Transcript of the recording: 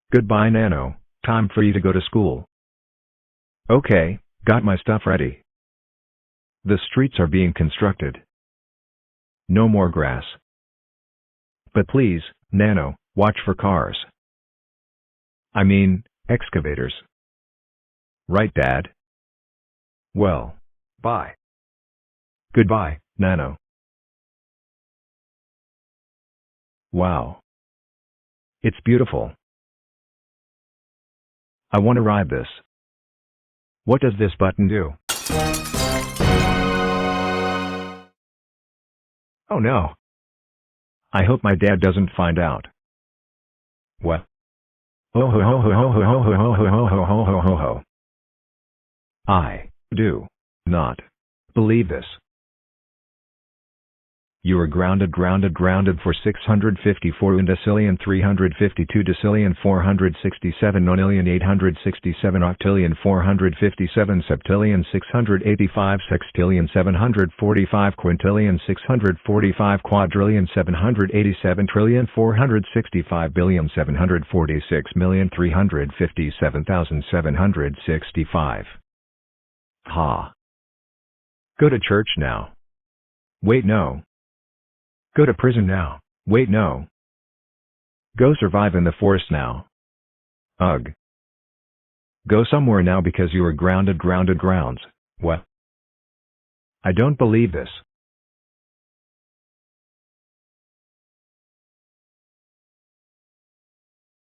Goodbye Nano, time for you to go to school. Okay, got my stuff ready. The streets are being constructed. No more grass. But please, Nano, watch for cars. I mean, excavators. Right, Dad? Well, bye. Goodbye, Nano. Wow. It's beautiful. I want to ride this. What does this button do? Oh no. I hope my dad doesn't find out. What? Oh ho ho ho ho ho ho ho ho ho ho ho ho ho ho. I do not believe this. You are grounded for 654 undecillion 352 decillion 467 nonillion 867 octillion 457 septillion 685 sextillion 745 quintillion 645 quadrillion 787 trillion 465 billion 746 million 357,765. Ha. Go to church now. Wait no. Go to prison now. Wait no. Go survive in the forest now. Ugh. Go somewhere now because you are grounded grounds. What? I don't believe this.